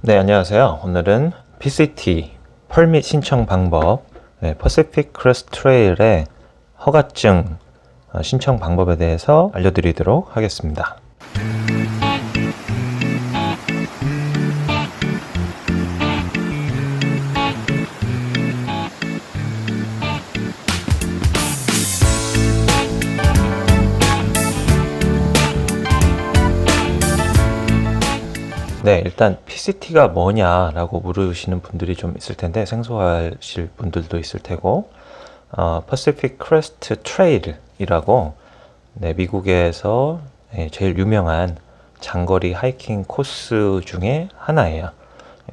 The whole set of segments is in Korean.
네, 안녕하세요. 오늘은 PCT 펄밋 신청 방법, Pacific Crest Trail의 허가증 신청 방법에 대해서 알려드리도록 하겠습니다. 네, 일단 PCT가 뭐냐라고 물으시는 분들이 좀 있을 텐데 생소하실 분들도 있을 테고 Pacific Crest Trail이라고 미국에서 제일 유명한 장거리 하이킹 코스 중에 하나예요.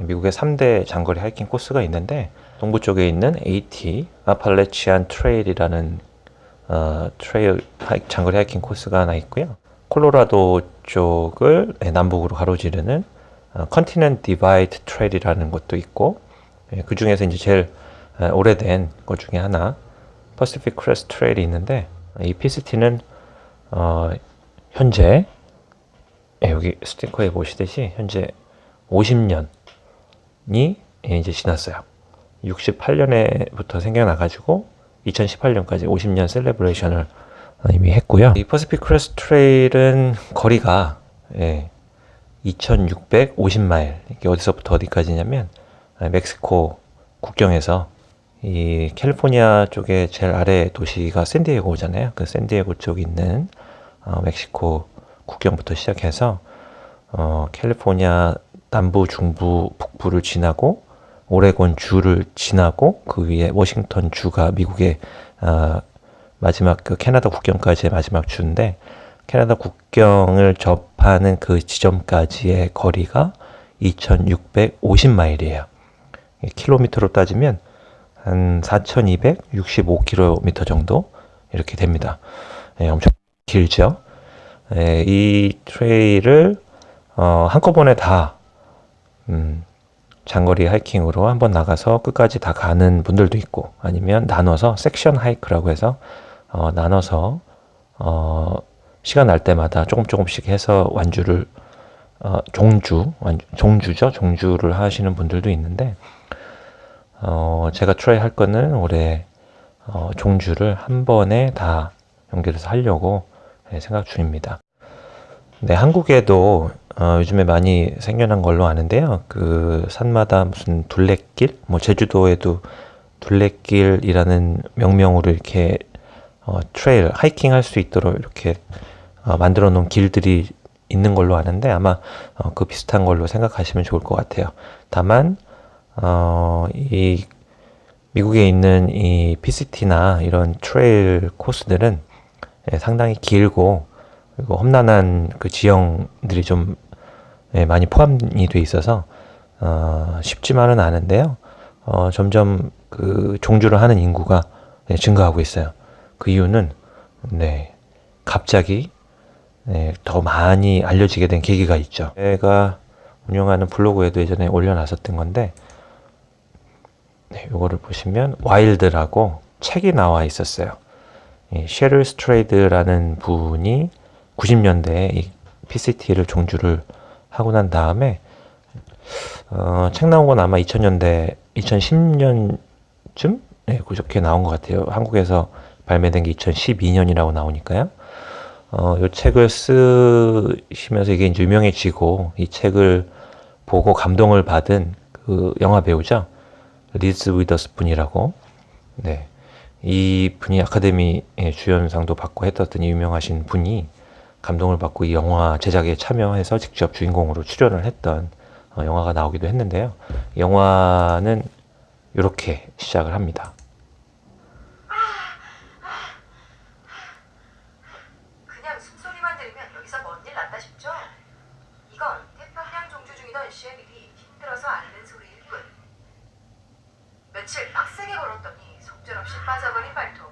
미국의 3대 장거리 하이킹 코스가 있는데 동부 쪽에 있는 AT, 아팔레치안 트레일이라는 장거리 하이킹 코스가 하나 있고요. 콜로라도 쪽을 남북으로 가로지르는 컨티넨트 디바이드 트레일이라는 것도 있고, 그 중에서 이제 제일 오래된 것 중에 하나 퍼시픽 크레스트 트레일이 있는데, 이 PCT는 현재 여기 스티커에 보시듯이 현재 50년이 이제 지났어요. 68년에부터 생겨나가지고 2018년까지 50년 셀레브레이션을 이미 했고요. 이 퍼시픽 크레스트 트레일은 거리가 2650마일, 이게 어디서부터 어디까지냐면 멕시코 국경에서 이 캘리포니아 쪽에 제일 아래 도시가 샌디에고잖아요. 그 샌디에고 쪽에 있는 멕시코 국경부터 시작해서 캘리포니아 남부, 중부, 북부를 지나고 오레곤 주를 지나고 그 위에 워싱턴 주가 미국의 마지막 그 캐나다 국경까지의 마지막 주인데, 캐나다 국경을 접하는 그 지점까지의 거리가 2650마일이에요. 킬로미터로 따지면 한 4265km 정도 이렇게 됩니다. 엄청 길죠. 이 트레일을 한꺼번에 다 장거리 하이킹으로 한번 나가서 끝까지 다 가는 분들도 있고, 아니면 나눠서 섹션 하이크라고 해서 나눠서 시간 날 때마다 조금씩 해서 완주를 종주를 하시는 분들도 있는데, 제가 트라이 할 거는 올해 종주를 한 번에 다 연결해서 하려고 생각 중입니다. 네, 한국에도 요즘에 많이 생겨난 걸로 아는데요. 그 산마다 무슨 둘레길, 제주도에도 둘레길이라는 명명으로 이렇게 트레일, 하이킹 할 수 있도록 이렇게 만들어 놓은 길들이 있는 걸로 아는데, 아마 그 비슷한 걸로 생각하시면 좋을 것 같아요. 다만 이 미국에 있는 이 PCT나 이런 트레일 코스들은 상당히 길고, 그리고 험난한 그 지형들이 좀 많이 포함이 돼 있어서 쉽지만은 않은데요. 점점 그 종주를 하는 인구가 증가하고 있어요. 그 이유는 갑자기 더 많이 알려지게 된 계기가 있죠. 제가 운영하는 블로그에도 예전에 올려놨었던 건데, 이거를 보시면 와일드라고 책이 나와 있었어요. 셰릴 스트레이드라는 분이 90년대에 이 PCT를 종주를 하고 난 다음에 책 나온 건 아마 2010년쯤 그렇게 나온 것 같아요. 한국에서 발매된 게 2012년이라고 나오니까요. 이 책을 쓰시면서 이게 이제 유명해지고, 이 책을 보고 감동을 받은 그 영화 배우죠. 리즈 위더스푼이라고. 이 분이 아카데미 주연상도 받고 했던 유명하신 분이 감동을 받고 이 영화 제작에 참여해서 직접 주인공으로 출연을 했던 영화가 나오기도 했는데요. 영화는 이렇게 시작을 합니다. 그냥 숨소리만 들으면 여기서 뭔 일 났다 싶죠? 이건 태평양 종주 중이던 셰릴이 힘들어서 앓는 소리일 뿐. 며칠 빡세게 걸었더니 속절없이 빠져버린 발톱.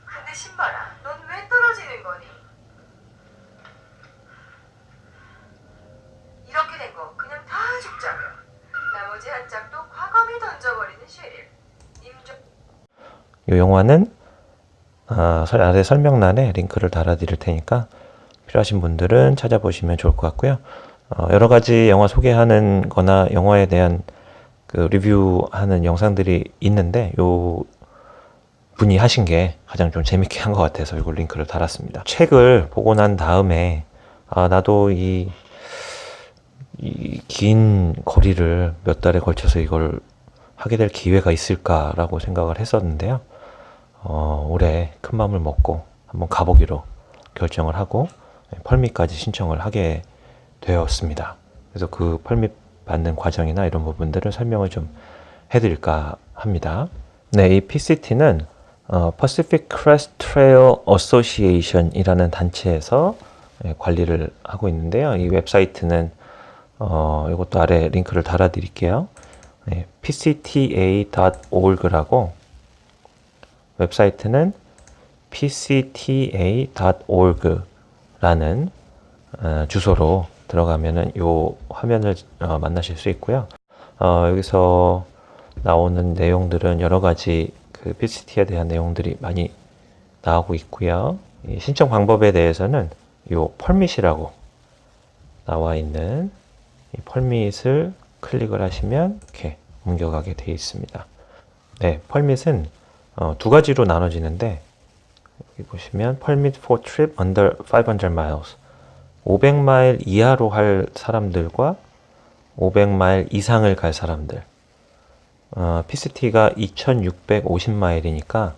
근데 신발아, 넌 왜 떨어지는 거니? 이렇게 된 거 그냥 다 죽자며 나머지 한 짝도 과감히 던져버리는 셰릴. 이 영화는 아래 설명란에 링크를 달아드릴 테니까 필요하신 분들은 찾아보시면 좋을 것 같고요. 여러 가지 영화 소개하는 거나 영화에 대한 그 리뷰하는 영상들이 있는데 요 분이 하신 게 가장 좀 재밌게 한 것 같아서 이걸 링크를 달았습니다. 책을 보고 난 다음에 나도 이 긴 거리를 몇 달에 걸쳐서 이걸 하게 될 기회가 있을까라고 생각을 했었는데요. 올해 큰 마음을 먹고 한번 가보기로 결정을 하고 펄밋까지 신청을 하게 되었습니다. 그래서 그 펄밋 받는 과정이나 이런 부분들을 설명을 좀 해드릴까 합니다. 네, 이 PCT는 Pacific Crest Trail Association이라는 단체에서 관리를 하고 있는데요. 이 웹사이트는 이것도 아래 링크를 달아드릴게요. pcta.org라고 웹사이트는 pcta.org라는 주소로 들어가면은 요 화면을 만나실 수 있고요. 여기서 나오는 내용들은 여러 가지 그 PCT에 대한 내용들이 많이 나오고 있고요. 이 신청 방법에 대해서는 요 펄밋이라고 나와 있는 이 펄밋을 클릭을 하시면 이렇게 옮겨가게 되어 있습니다. 네, 펄밋은 두 가지로 나눠지는데 여기 보시면 Permit for trip under 500 miles 500마일 이하로 할 사람들과 500마일 이상을 갈 사람들. PCT가 2650마일이니까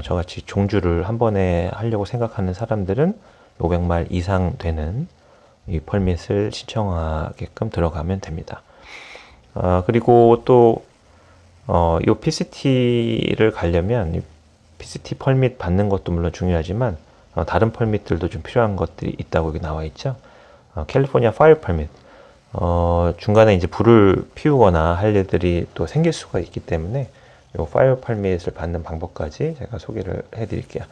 저같이 종주를 한 번에 하려고 생각하는 사람들은 500마일 이상 되는 이 펄밋을 신청하게끔 들어가면 됩니다. 그리고 또 이 PCT를 가려면 이 PCT 펄밋 받는 것도 물론 중요하지만 다른 펄밋들도 좀 필요한 것들이 있다고 여기 나와 있죠. 캘리포니아 파이어 펄밋. 중간에 이제 불을 피우거나 할 일들이 또 생길 수가 있기 때문에 이 파이어 펄밋을 받는 방법까지 제가 소개를 해드릴게요.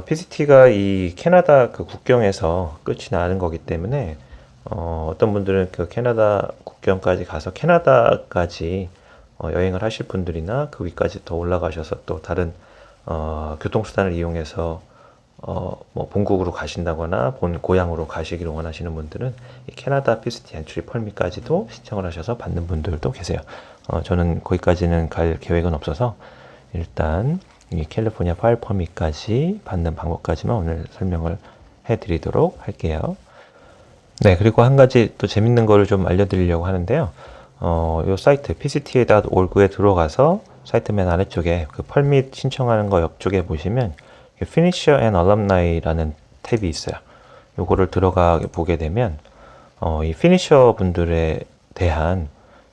PCT가 이 캐나다 그 국경에서 끝이 나는 거기 때문에 어떤 분들은 그 캐나다 국경까지 가서 캐나다까지 여행을 하실 분들이나 그 위까지 더 올라가셔서 또 다른 교통수단을 이용해서 뭐 본국으로 가신다거나 본 고향으로 가시기를 원하시는 분들은 이 캐나다 PCT 엔트리 펄밋까지도 신청을 하셔서 받는 분들도 계세요. 저는 거기까지는 갈 계획은 없어서 일단 이 캘리포니아 파일 펄밋까지 받는 방법까지만 오늘 설명을 해드리도록 할게요. 네, 그리고 한 가지 또 재밌는 거를 좀 알려드리려고 하는데요. 이 사이트 pcta.org에 들어가서 사이트 맨 아래쪽에 그 펄밋 신청하는 거 옆쪽에 보시면 Finisher and Alumni라는 탭이 있어요. 요거를 들어가 보게 되면 이 피니셔 분들에 대한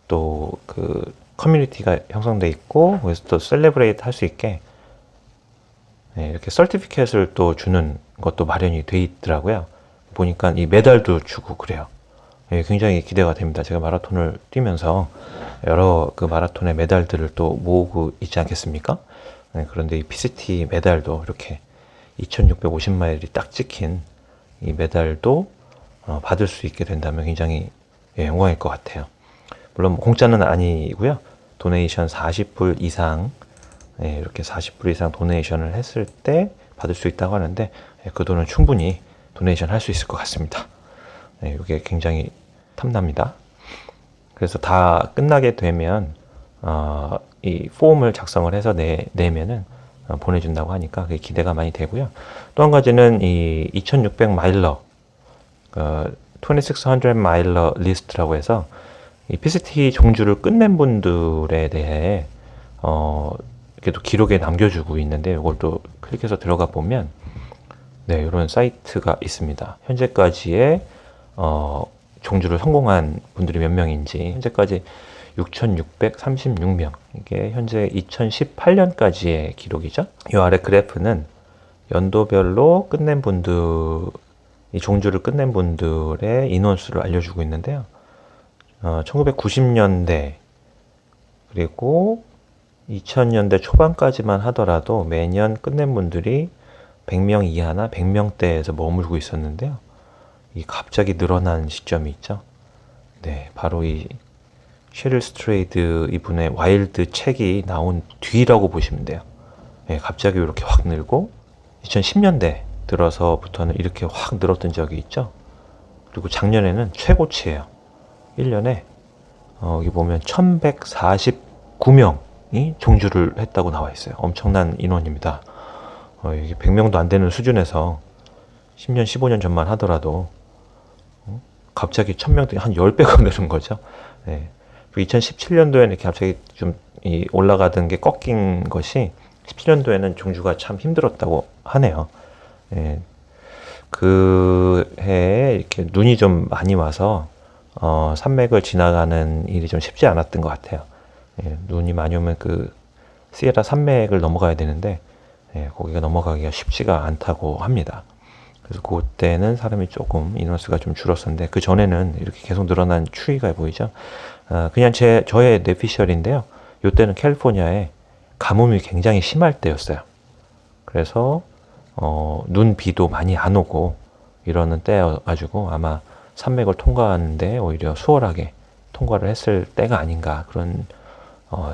또 그 커뮤니티가 형성돼 있고 그래서 또 셀레브레이트 할 수 있게 이렇게 서티피켓을 또 주는 것도 마련이 돼 있더라고요. 보니까 이 메달도 주고 그래요. 굉장히 기대가 됩니다. 제가 마라톤을 뛰면서 여러 그 마라톤의 메달들을 또 모으고 있지 않겠습니까? 그런데 이 PCT 메달도 이렇게 2650마일이 딱 찍힌 이 메달도 받을 수 있게 된다면 굉장히 영광일 것 같아요. 물론 공짜는 아니고요. 도네이션 40불 이상 이렇게 40불 이상 도네이션을 했을 때 받을 수 있다고 하는데 그 돈은 충분히 도네이션 할 수 있을 것 같습니다. 이게 굉장히 탐납니다. 그래서 다 끝나게 되면 이 폼을 작성을 해서 내면은 보내준다고 하니까 그게 기대가 많이 되고요. 또 한 가지는 이 2600 마일러 2600 마일러 리스트라고 해서 이 PCT 종주를 끝낸 분들에 대해 이렇게 또 기록에 남겨주고 있는데 이걸 또 클릭해서 들어가 보면 네, 이런 사이트가 있습니다. 현재까지의 종주를 성공한 분들이 몇 명인지 현재까지 6,636명. 이게 현재 2018년까지의 기록이죠. 이 아래 그래프는 연도별로 끝낸 분들, 이 종주를 끝낸 분들의 인원수를 알려주고 있는데요. 1990년대 그리고 2000년대 초반까지만 하더라도 매년 끝낸 분들이 100명 이하나 100명대에서 머물고 있었는데요. 이 갑자기 늘어난 시점이 있죠. 네, 바로 이 셰릴 스트레이드 이분의 와일드 책이 나온 뒤라고 보시면 돼요. 네, 갑자기 이렇게 확 늘고 2010년대 들어서부터는 이렇게 확 늘었던 적이 있죠. 그리고 작년에는 최고치예요. 1년에 여기 보면 1149명이 종주를 했다고 나와 있어요. 엄청난 인원입니다. 이게 100명도 안 되는 수준에서 10년, 15년 전만 하더라도 갑자기 1000명대 한 10배가 되는 거죠. 네. 2017년도에는 이렇게 갑자기 좀 올라가던 게 꺾인 것이 17년도에는 종주가 참 힘들었다고 하네요. 예. 그 해에 이렇게 눈이 좀 많이 와서 산맥을 지나가는 일이 좀 쉽지 않았던 것 같아요. 예. 눈이 많이 오면 그 시에라 산맥을 넘어가야 되는데 거기가 넘어가기가 쉽지가 않다고 합니다. 그래서 그때는 사람이 조금 인원수가 좀 줄었었는데 그 전에는 이렇게 계속 늘어난 추이가 보이죠. 그냥 저의 뇌피셜인데요. 이때는 캘리포니아에 가뭄이 굉장히 심할 때였어요. 그래서 눈 비도 많이 안 오고 이러는 때여가지고 아마 산맥을 통과하는데 오히려 수월하게 통과를 했을 때가 아닌가 그런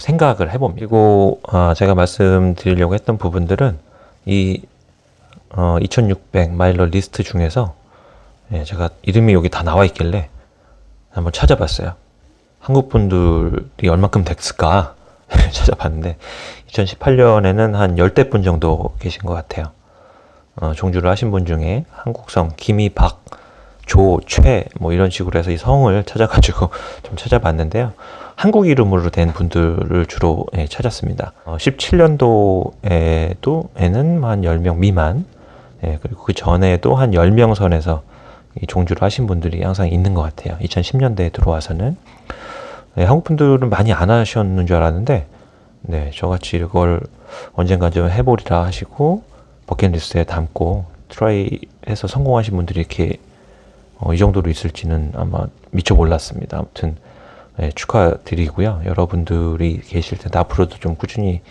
생각을 해봅니다. 그리고 제가 말씀드리려고 했던 부분들은 이 2600 마일러 리스트 중에서 제가 이름이 여기 다 나와 있길래 한번 찾아봤어요. 한국 분들이 얼만큼 됐을까 찾아봤는데 2018년에는 한 10대 분 정도 계신 것 같아요. 종주를 하신 분 중에 한국성, 김이, 박, 조, 최 뭐 이런 식으로 해서 이 성을 찾아가지고 좀 찾아봤는데요. 한국 이름으로 된 분들을 주로 찾았습니다. 17년도에는 한 10명 미만, 그리고 그 전에도 한 10명 선에서 이 종주를 하신 분들이 항상 있는 것 같아요. 2010년대에 들어와서는. 한국 분들은 많이 안 하셨는 줄 알았는데, 저같이 이걸 언젠가 좀 해보리라 하시고, 버킷리스트에 담고, 트라이 해서 성공하신 분들이 이렇게, 이 정도로 있을지는 아마 미처 몰랐습니다. 아무튼, 축하드리고요. 여러분들이 계실 텐데, 앞으로도 좀 꾸준히,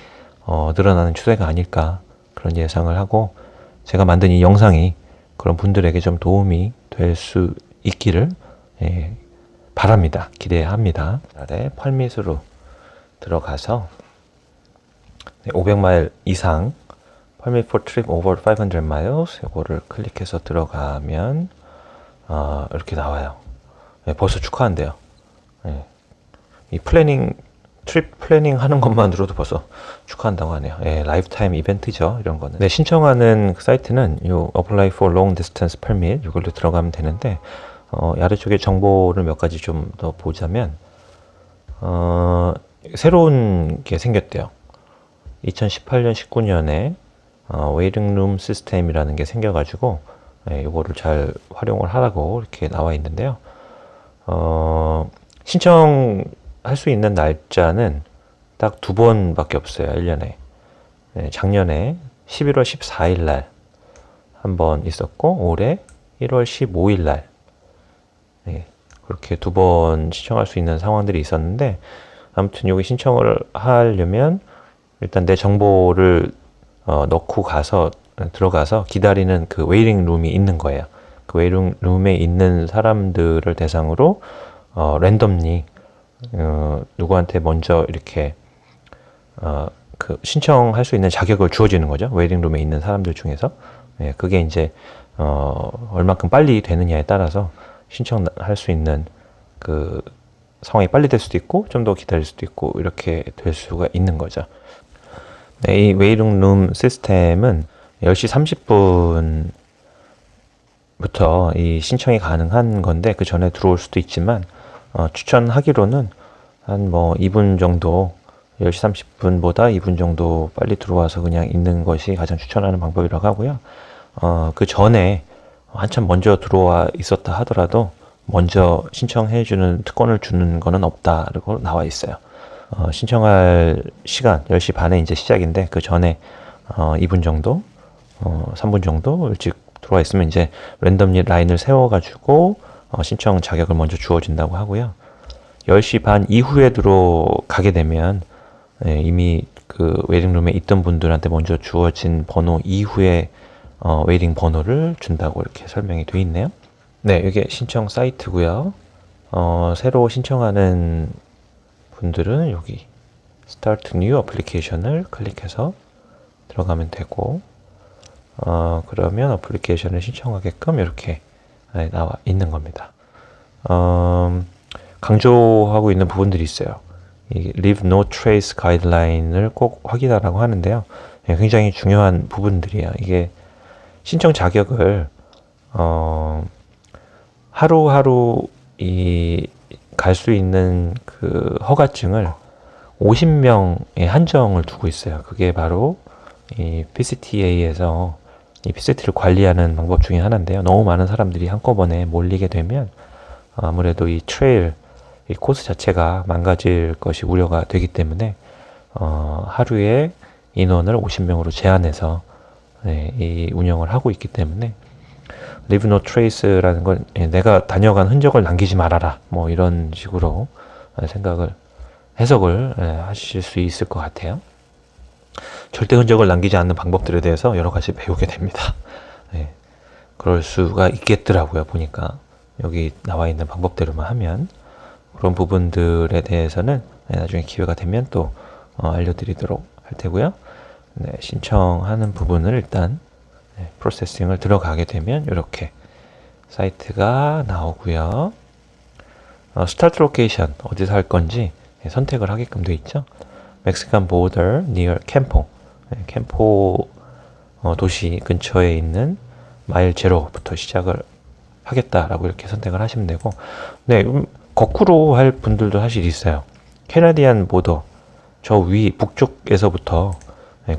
늘어나는 추세가 아닐까, 그런 예상을 하고, 제가 만든 이 영상이 그런 분들에게 좀 도움이 될 수 있기를, 바랍니다. 기대합니다. 아래 펄밋으로 들어가서 500마일 이상 Permit for trip over 500 miles 이거를 클릭해서 들어가면 이렇게 나와요. 벌써 축하한대요. 이 트립 플래닝 하는 것만으로도 벌써 축하한다고 하네요. 라이프타임 이벤트죠. 이런 거는. 신청하는 그 사이트는 이 Apply for Long Distance Permit 이걸로 들어가면 되는데 아래쪽에 정보를 몇 가지 좀 더 보자면 새로운 게 생겼대요. 2018년 19년에 웨이팅 룸 시스템이라는 게 생겨가지고 이거를 잘 활용을 하라고 이렇게 나와 있는데요. 신청할 수 있는 날짜는 딱 2번밖에 없어요. 1년에. 작년에 11월 14일 날 한 번 있었고 올해 1월 15일 날 그렇게 2번 신청할 수 있는 상황들이 있었는데 아무튼 여기 신청을 하려면 일단 내 정보를 넣고 들어가서 기다리는 그 웨이팅 룸이 있는 거예요. 그 웨이팅 룸에 있는 사람들을 대상으로 랜덤리 누구한테 먼저 이렇게 그 신청할 수 있는 자격을 주어지는 거죠. 웨이팅 룸에 있는 사람들 중에서 그게 이제 얼만큼 빨리 되느냐에 따라서 신청할 수 있는 그 상황이 빨리 될 수도 있고 좀 더 기다릴 수도 있고 이렇게 될 수가 있는 거죠. 이 웨이팅 룸 시스템은 10시 30분부터 이 신청이 가능한 건데 그 전에 들어올 수도 있지만 추천하기로는 한 2분 정도 10시 30분보다 2분 정도 빨리 들어와서 그냥 있는 것이 가장 추천하는 방법이라고 하고요. 그 전에 한참 먼저 들어와 있었다 하더라도 먼저 신청해주는 특권을 주는 거는 없다라고 나와 있어요. 신청할 시간 10시 반에 이제 시작인데 그 전에 2분 정도 3분 정도 일찍 들어와 있으면 이제 랜덤리 라인을 세워가지고 신청 자격을 먼저 주어진다고 하고요. 10시 반 이후에 들어가게 되면 이미 그 웨이팅룸에 있던 분들한테 먼저 주어진 번호 이후에 웨이팅 번호를 준다고 이렇게 설명이 되어 있네요. 이게 신청 사이트고요. 새로 신청하는 분들은 여기 Start New Application을 클릭해서 들어가면 되고 그러면 어플리케이션을 신청하게끔 이렇게 나와 있는 겁니다. 강조하고 있는 부분들이 있어요. 이 Leave No Trace 가이드라인을 꼭 확인하라고 하는데요. 굉장히 중요한 부분들이에요. 이게 신청 자격을 하루하루 갈 수 있는 그 허가증을 50명의 한정을 두고 있어요. 그게 바로 이 PCTA에서 이 PCT를 관리하는 방법 중에 하나인데요. 너무 많은 사람들이 한꺼번에 몰리게 되면 아무래도 이 트레일, 이 코스 자체가 망가질 것이 우려가 되기 때문에 하루에 인원을 50명으로 제한해서 이 운영을 하고 있기 때문에 Leave No Trace라는 건 내가 다녀간 흔적을 남기지 말아라, 뭐 이런 식으로 해석을 하실 수 있을 것 같아요. 절대 흔적을 남기지 않는 방법들에 대해서 여러 가지 배우게 됩니다. 그럴 수가 있겠더라고요. 보니까 여기 나와 있는 방법대로만 하면. 그런 부분들에 대해서는 나중에 기회가 되면 또 알려드리도록 할 테고요. 신청하는 부분을 일단 프로세싱을 들어가게 되면 이렇게 사이트가 나오고요. 스타트 로케이션 어디서 할 건지 선택을 하게끔 되어 있죠. 멕시칸 보더 near 캠포, 캠포 도시 근처에 있는 마일 제로부터 시작을 하겠다라고 이렇게 선택을 하시면 되고, 거꾸로 할 분들도 사실 있어요. 캐나디안 보더 저 위 북쪽에서부터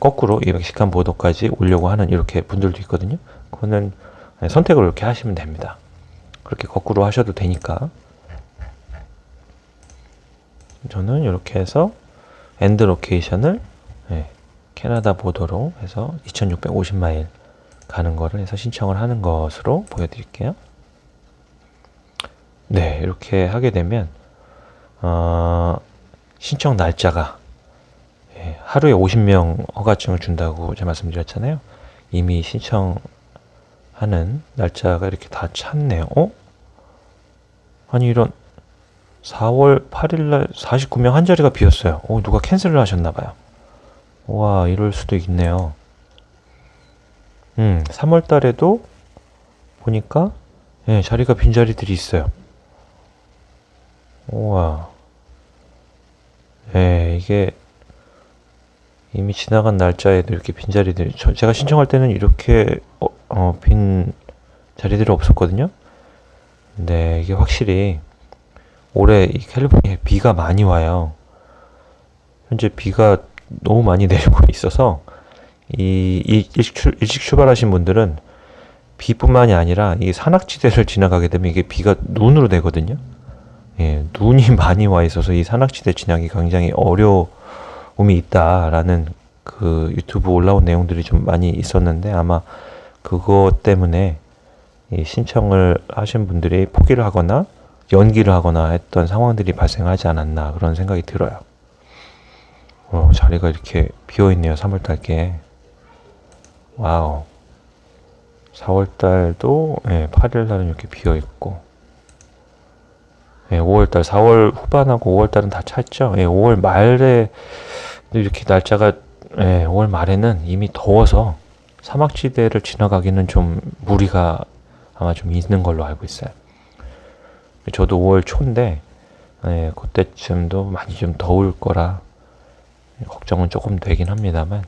거꾸로 이 멕시칸 보더까지 오려고 하는 이렇게 분들도 있거든요. 그거는 선택을 이렇게 하시면 됩니다. 그렇게 거꾸로 하셔도 되니까. 저는 이렇게 해서 엔드 로케이션을 캐나다 보더로 해서 2650마일 가는 거를 해서 신청을 하는 것으로 보여드릴게요. 네, 이렇게 하게 되면 신청 날짜가 하루에 50명 허가증을 준다고 제가 말씀드렸잖아요. 이미 신청하는 날짜가 이렇게 다 찼네요. 아니 이런 4월 8일날 49명 한 자리가 비었어요. 누가 캔슬을 하셨나봐요. 와, 이럴 수도 있네요. 3월 달에도 보니까 자리가 빈 자리들이 있어요. 우와. 이게 이미 지나간 날짜에도 이렇게 빈 자리들이, 제가 신청할 때는 이렇게 빈 자리들이 없었거든요. 근데 이게 확실히 올해 이 캘리포니아에 비가 많이 와요. 현재 비가 너무 많이 내리고 있어서 일찍 출발하신 분들은 비뿐만이 아니라 이 산악지대를 지나가게 되면 이게 비가 눈으로 되거든요. 눈이 많이 와 있어서 이 산악지대 지나기 굉장히 어려움이 있다라는 그 유튜브 올라온 내용들이 좀 많이 있었는데, 아마 그것 때문에 이 신청을 하신 분들이 포기를 하거나 연기를 하거나 했던 상황들이 발생하지 않았나 그런 생각이 들어요. 자리가 이렇게 비어있네요. 3월달께. 와우. 4월달도 8일날은 이렇게 비어있고, 5월달, 4월 후반하고 5월달은 다 찼죠. 5월 말에 이렇게 날짜가 5월 말에는 이미 더워서 사막지대를 지나가기는 좀 무리가 아마 좀 있는 걸로 알고 있어요. 저도 5월 초인데 그때쯤도 많이 좀 더울 거라 걱정은 조금 되긴 합니다만,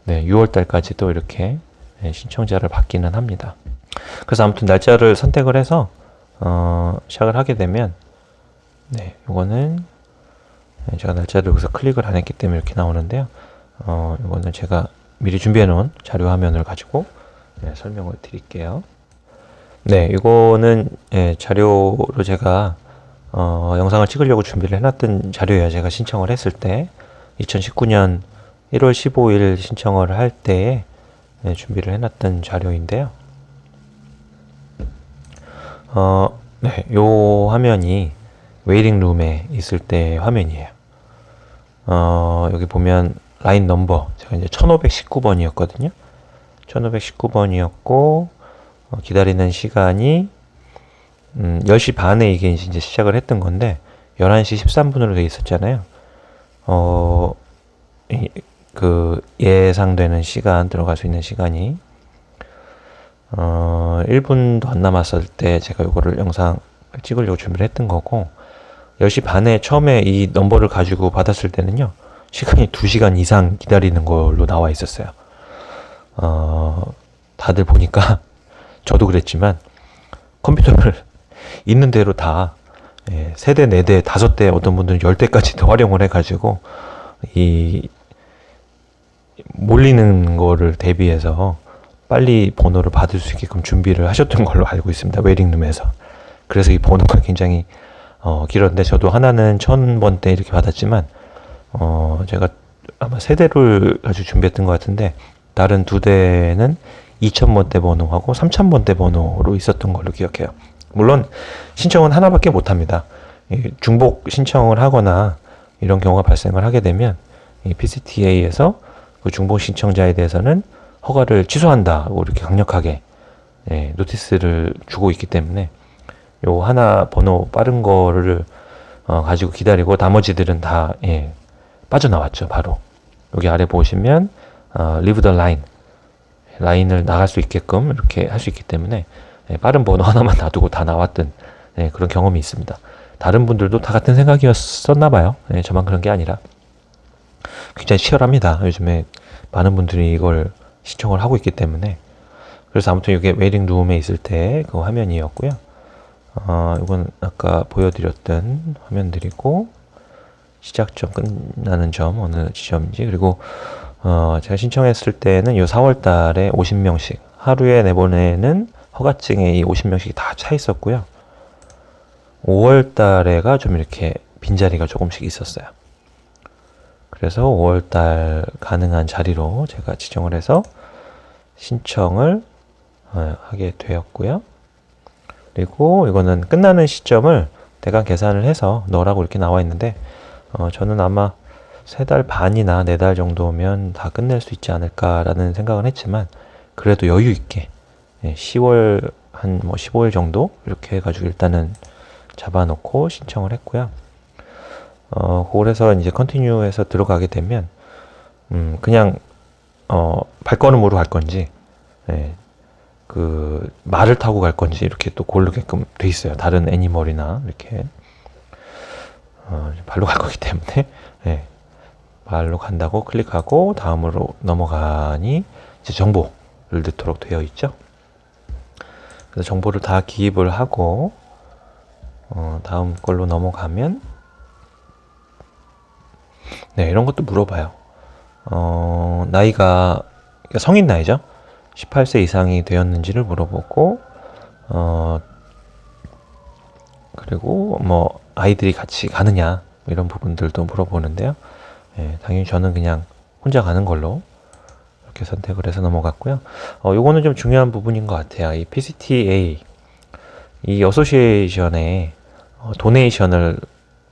6월달까지도 이렇게 신청자를 받기는 합니다. 그래서 아무튼 날짜를 선택을 해서 시작을 하게 되면, 이거는 제가 날짜를 여기서 클릭을 안 했기 때문에 이렇게 나오는데요. 이거는 제가 미리 준비해 놓은 자료 화면을 가지고 설명을 드릴게요. 이거는 자료로 제가 영상을 찍으려고 준비를 해놨던 자료예요. 제가 신청을 했을 때 2019년 1월 15일 신청을 할 때에 준비를 해놨던 자료인데요. 요 화면이 웨이팅 룸에 있을 때 화면이에요. 여기 보면 라인 넘버, 제가 이제 1519번이었거든요. 1519번이었고, 기다리는 시간이 10시 반에 이게 이제 시작을 했던 건데 11시 13분으로 되어 있었잖아요. 그 예상되는 시간, 들어갈 수 있는 시간이. 1분도 안 남았을 때 제가 이거를 영상 찍으려고 준비를 했던 거고, 10시 반에 처음에 이 넘버를 가지고 받았을 때는요, 시간이 2시간 이상 기다리는 걸로 나와 있었어요. 다들 보니까, 저도 그랬지만, 컴퓨터를 있는 대로 다, 3대, 4대, 5대, 어떤 분들은 10대까지 더 활용을 해가지고, 이, 몰리는 거를 대비해서 빨리 번호를 받을 수 있게끔 준비를 하셨던 걸로 알고 있습니다. 웨이팅룸에서. 그래서 이 번호가 굉장히 길었는데, 저도 하나는 1000번대 이렇게 받았지만, 제가 아마 3대를 가지고 준비했던 것 같은데, 다른 2대는 2000번대 번호하고 3000번대 번호로 있었던 걸로 기억해요. 물론 신청은 하나밖에 못 합니다. 중복 신청을 하거나 이런 경우가 발생을 하게 되면 이 PCTA에서 그 중복 신청자에 대해서는 허가를 취소한다고 이렇게 강력하게 노티스를 주고 있기 때문에 요 하나 번호 빠른 거를 가지고 기다리고 나머지들은 다 빠져나왔죠. 바로 여기 아래 보시면 Leave the line, 라인을 나갈 수 있게끔 이렇게 할 수 있기 때문에 빠른 번호 하나만 놔두고 다 나왔던 그런 경험이 있습니다. 다른 분들도 다 같은 생각이었었나 봐요. 저만 그런 게 아니라 굉장히 치열합니다. 요즘에 많은 분들이 이걸 신청을 하고 있기 때문에. 그래서 아무튼 이게 웨이팅 룸에 있을 때 그 화면이었고요. 이건 아까 보여드렸던 화면들이고, 시작점, 끝나는 점 어느 지점인지, 그리고 제가 신청했을 때는 요 4월 달에 50명씩 하루에 내보내는 허가증에 이 50명씩이 다 차 있었고요. 5월 달에가 좀 이렇게 빈자리가 조금씩 있었어요. 그래서 5월 달 가능한 자리로 제가 지정을 해서 신청을 하게 되었고요. 그리고 이거는 끝나는 시점을 대강 계산을 해서 넣으라고 이렇게 나와 있는데, 저는 아마 3달 반이나 4달 정도면 다 끝낼 수 있지 않을까라는 생각은 했지만, 그래도 여유 있게 10월 한 15일 정도 이렇게 해가지고 일단은 잡아놓고 신청을 했고요. 그래서 이제 컨티뉴해서 들어가게 되면 그냥 발걸음으로 갈 건지 그 말을 타고 갈 건지 이렇게 또 고르게끔 돼 있어요. 다른 애니멀이나 이렇게 발로 갈 거기 때문에 말로 간다고 클릭하고 다음으로 넘어가니 이제 정보를 넣도록 되어 있죠. 그래서 정보를 다 기입을 하고 다음 걸로 넘어가면 이런 것도 물어봐요. 나이가 그러니까 성인 나이죠. 18세 이상이 되었는지를 물어보고, 그리고 뭐 아이들이 같이 가느냐 이런 부분들도 물어보는데요. 당연히 저는 그냥 혼자 가는 걸로 이렇게 선택을 해서 넘어갔고요. 요거는 좀 중요한 부분인 것 같아요. 이 PCTA, 이 어소시에이션에 도네이션을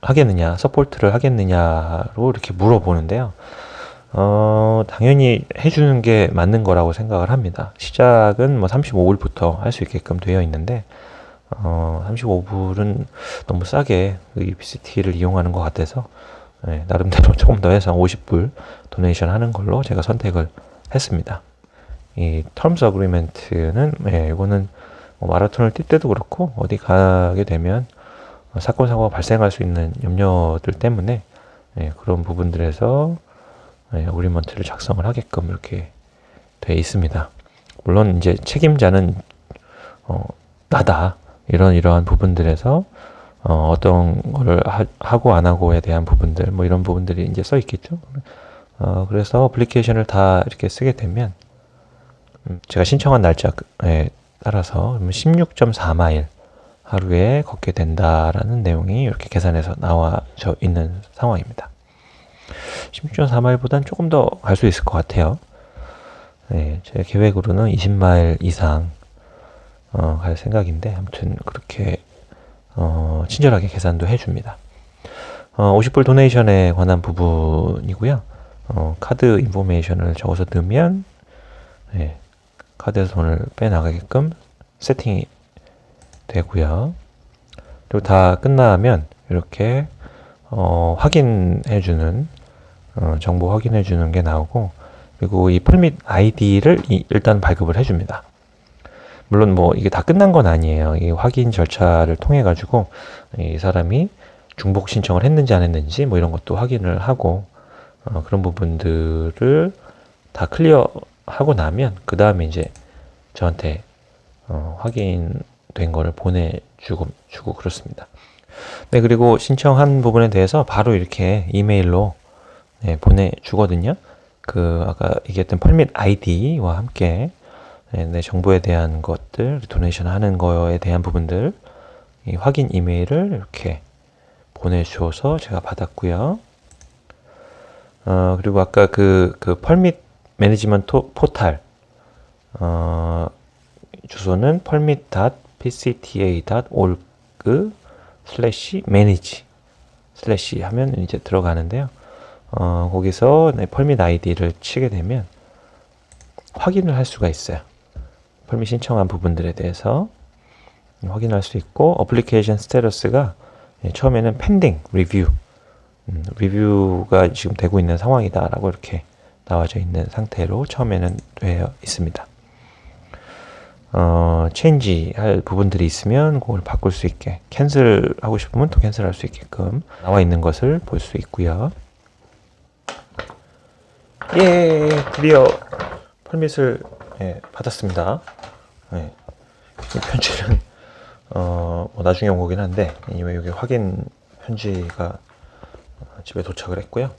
하겠느냐, 서포트를 하겠느냐로 이렇게 물어보는데요. 당연히 해주는 게 맞는 거라고 생각을 합니다. 시작은 뭐 35불부터 할 수 있게끔 되어 있는데, 35불은 너무 싸게 이 PCT를 이용하는 것 같아서, 나름대로 조금 더 해서 50불 도네이션 하는 걸로 제가 선택을 했습니다. 이 Terms Agreement는, 이거는 뭐 마라톤을 뛸 때도 그렇고, 어디 가게 되면 사건, 사고가 발생할 수 있는 염려들 때문에, 그런 부분들에서 어그리먼트를 작성을 하게끔 이렇게 돼 있습니다. 물론 이제 책임자는 나다, 이러한 부분들에서 어떤 거를 하고 안 하고에 대한 부분들, 뭐 이런 부분들이 이제 써 있겠죠. 그래서 어플리케이션을 다 이렇게 쓰게 되면 제가 신청한 날짜에 따라서 16.4마일 하루에 걷게 된다라는 내용이 이렇게 계산해서 나와져 있는 상황입니다. 16.4마일보다는 조금 더 갈 수 있을 것 같아요. 제 계획으로는 20마일 이상 갈 생각인데, 아무튼 그렇게 친절하게 계산도 해줍니다. 50불 도네이션에 관한 부분이고요. 카드 인포메이션을 적어서 넣으면 카드에서 돈을 빼나가게끔 세팅이 되고요. 그리고 다 끝나면 이렇게 확인해주는 정보 확인해주는 게 나오고, 그리고 이 펄밋 아이디를 일단 발급을 해줍니다. 물론 뭐 이게 다 끝난 건 아니에요. 이 확인 절차를 통해 가지고 이 사람이 중복 신청을 했는지 안 했는지 뭐 이런 것도 확인을 하고 그런 부분들을 다 클리어하고 나면 그 다음에 이제 저한테 확인된 거를 보내주고 그렇습니다. 네, 그리고 신청한 부분에 대해서 바로 이렇게 이메일로 보내주거든요. 그 아까 얘기했던 펄밋 아이디와 함께 내 정보에 대한 것들, 도네이션 하는 거에 대한 부분들, 이 확인 이메일을 이렇게 보내주어서 제가 받았고요. 그리고 아까 그 펄밋 매니지먼트 포탈 주소는 permit.pcta.org/manage 슬래시 하면 이제 들어가는데요. 거기서 펄밋 아이디를 치게 되면 확인을 할 수가 있어요. 펄밋 신청한 부분들에 대해서 확인할 수 있고, 어플리케이션 스테러스가 처음에는 펜딩 리뷰, 리뷰가 지금 되고 있는 상황이다라고 이렇게 나와져 있는 상태로 처음에는 되어 있습니다. 체인지 할 부분들이 있으면 그걸 바꿀 수 있게, 캔슬 하고 싶으면 또 캔슬 할 수 있게끔 나와 있는 것을 볼 수 있고요. 예, 드디어 펄밋을 받았습니다. 이 편지는 뭐 나중에 온 거긴 한데, 이미 여기 확인 편지가 집에 도착을 했고요.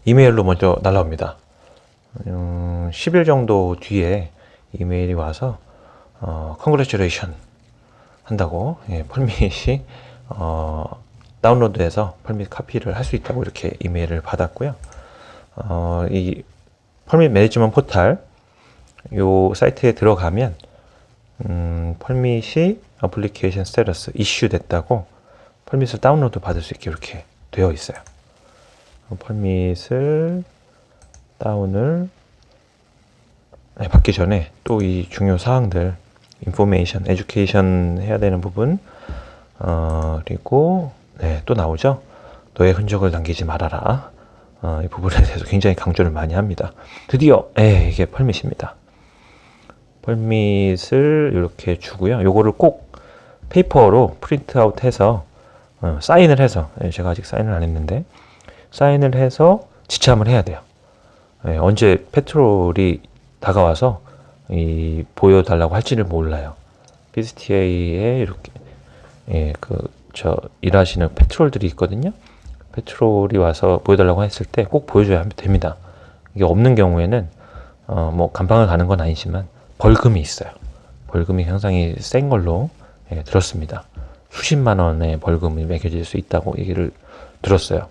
이메일로 먼저 날라옵니다. 10일 정도 뒤에 이메일이 와서 congratulation 한다고, 펄밋이 다운로드해서 펄밋 카피를 할 수 있다고 이렇게 이메일을 받았고요. 이 펄밋 매니지먼트 포탈 요 사이트에 들어가면 펄밋이 어플리케이션 스테러스 이슈 됐다고 펄밋을 다운로드 받을 수 있게 이렇게 되어 있어요. 펄밋을 다운을 받기 전에 또 이 중요 사항들, 인포메이션, 에듀케이션 해야 되는 부분, 그리고 또 나오죠. 너의 흔적을 남기지 말아라. 이 부분에 대해서 굉장히 강조를 많이 합니다. 드디어 이게 펄밋입니다. 펄밋을 이렇게 주고요. 요거를 꼭 페이퍼로 프린트아웃 해서 사인을 해서, 제가 아직 사인을 안 했는데 사인을 해서 지참을 해야 돼요. 언제 페트롤이 다가와서 보여달라고 할지를 몰라요. PCTA에 이렇게 일하시는 페트롤들이 있거든요. 페트롤이 와서 보여달라고 했을 때 꼭 보여줘야 됩니다. 이게 없는 경우에는 뭐 감방을 가는 건 아니지만 벌금이 있어요. 벌금이 상당히 센 걸로 들었습니다. 수십만 원의 벌금이 매겨질 수 있다고 얘기를 들었어요.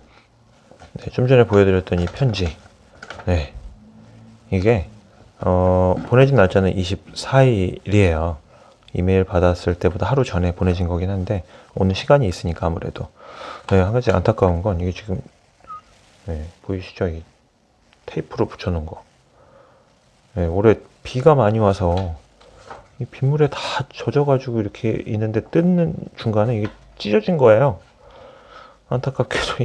좀 전에 보여드렸던 이 편지, 이게 보내진 날짜는 24일이에요. 이메일 받았을 때보다 하루 전에 보내진 거긴 한데 오늘 시간이 있으니까 아무래도 한 가지 안타까운 건 이게 지금 보이시죠? 이 테이프로 붙여놓은 거. 올해 비가 많이 와서 이 빗물에 다 젖어가지고 이렇게 있는데 뜯는 중간에 이게 찢어진 거예요. 안타깝게도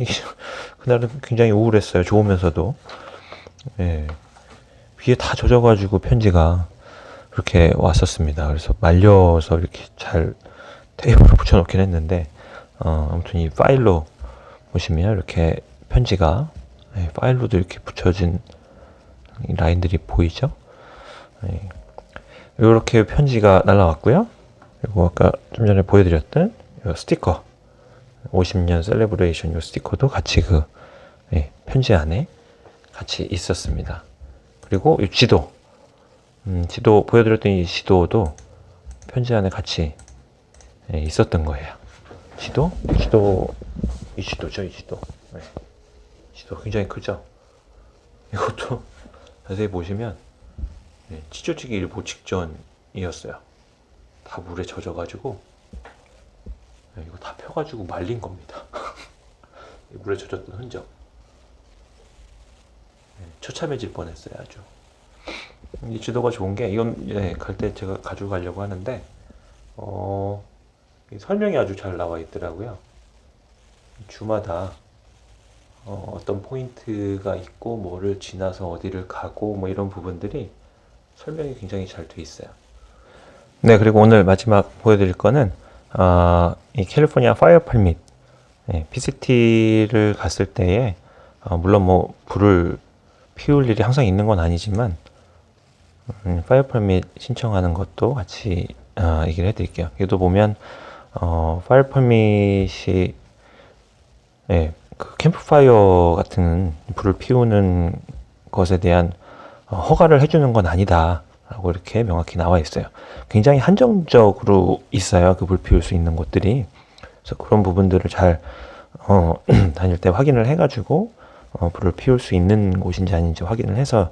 그날은 굉장히 우울했어요. 좋으면서도. 비에 다 젖어가지고 편지가 그렇게 왔었습니다. 그래서 말려서 이렇게 잘 테이프로 붙여놓긴 했는데, 아무튼 이 파일로 보시면 이렇게 편지가 파일로도 이렇게 붙여진 이 라인들이 보이죠? 이렇게 편지가 날라왔고요. 그리고 아까 좀 전에 보여드렸던 이 스티커, 50년 셀레브레이션 이 스티커도 같이 그 편지 안에 같이 있었습니다. 그리고 이 지도, 지도 보여드렸던 이 지도도 편지 안에 같이 있었던 거예요. 이 지도죠, 이 지도. 지도 굉장히 크죠? 이것도 자세히 보시면 찢어지기 일보 직전이었어요. 다 물에 젖어가지고 이거 다 펴가지고 말린 겁니다. 물에 젖었던 흔적. 처참해질 뻔했어요, 아주. 이 지도가 좋은 게, 이건 갈 때 제가 가지고 가려고 하는데 설명이 아주 잘 나와 있더라고요. 주마다 어떤 포인트가 있고 뭐를 지나서 어디를 가고 뭐 이런 부분들이 설명이 굉장히 잘 돼 있어요. 네, 그리고 오늘 마지막 보여드릴 거는 이 캘리포니아 파이어 퍼밋, PCT를 갔을 때에 물론 뭐 불을 피울 일이 항상 있는 건 아니지만 파이어 퍼밋 신청하는 것도 같이 얘기를 해드릴게요. 여기도 보면 파이어 퍼밋이 그 캠프파이어 같은 불을 피우는 것에 대한 허가를 해주는 건 아니다 라고 이렇게 명확히 나와 있어요. 굉장히 한정적으로 있어요. 그 불 피울 수 있는 곳들이. 그래서 그런 부분들을 잘 다닐 때 확인을 해가지고 불을 피울 수 있는 곳인지 아닌지 확인을 해서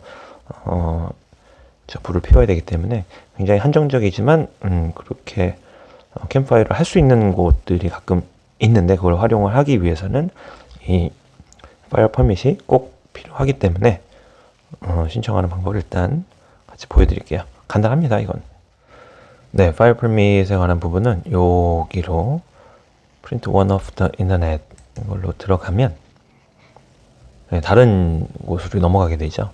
저 불을 피워야 되기 때문에 굉장히 한정적이지만 그렇게 캠프파이어를 할 수 있는 곳들이 가끔 있는데 그걸 활용을 하기 위해서는 이 파이어 퍼밋이 꼭 필요하기 때문에 신청하는 방법을 일단 같이 보여드릴게요. 간단합니다, 이건. 네, 파이어 퍼밋에 관한 부분은 여기로 print one of the internet 이걸로 들어가면 다른 곳으로 넘어가게 되죠.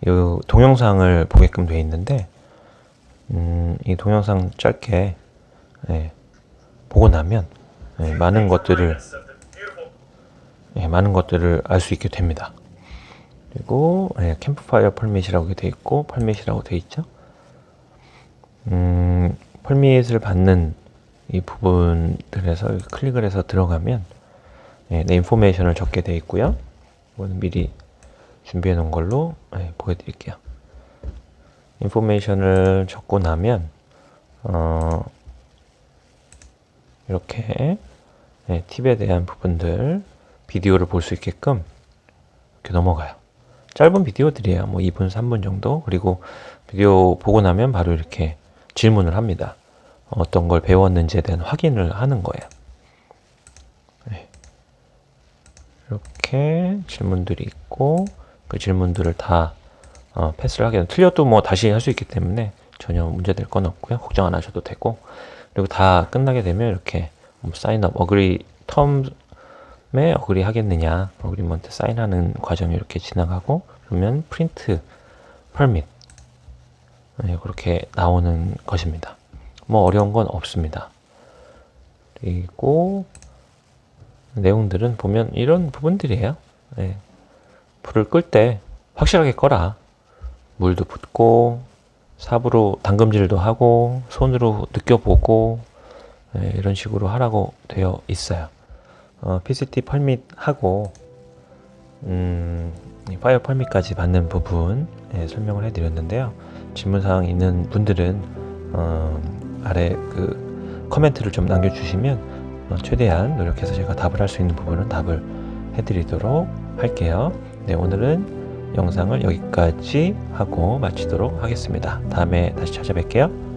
이 동영상을 보게끔 되어 있는데 이 동영상 짧게 보고 나면 많은 것들을 알 수 있게 됩니다. 그리고 캠프파이어 펄밋이라고 되어 있고 펄밋이라고 되어 있죠. 펄밋을 받는 이 부분들에서 클릭을 해서 들어가면 내 인포메이션을 적게 되어 있고요. 이거는 미리 준비해 놓은 걸로 보여드릴게요. 인포메이션을 적고 나면 이렇게 팁에 대한 부분들 비디오를 볼 수 있게끔 이렇게 넘어가요. 짧은 비디오들이에요. 뭐 2분, 3분 정도. 그리고 비디오 보고 나면 바로 이렇게 질문을 합니다. 어떤 걸 배웠는지에 대한 확인을 하는 거예요. 이렇게 질문들이 있고 그 질문들을 다 패스를 하게 되면 틀려도 뭐 다시 할 수 있기 때문에 전혀 문제될 건 없고요. 걱정 안 하셔도 되고 그리고 다 끝나게 되면 이렇게 사인업, 어그리 텀에 어그리 하겠느냐, 어그리먼트 사인하는 과정이 이렇게 지나가고 그러면 프린트 퍼밋 그렇게 나오는 것입니다. 뭐 어려운 건 없습니다. 그리고 내용들은 보면 이런 부분들이에요. 불을 끌 때 확실하게 꺼라. 물도 붓고 삽으로 담금질도 하고 손으로 느껴보고 이런 식으로 하라고 되어 있어요. PCT 펄밋하고 파이어 펄밋까지 받는 부분 설명을 해드렸는데요. 질문사항 있는 분들은 아래 그 코멘트를 좀 남겨주시면 최대한 노력해서 제가 답을 할 수 있는 부분은 답을 해드리도록 할게요. 네, 오늘은 영상을 여기까지 하고 마치도록 하겠습니다. 다음에 다시 찾아뵐게요.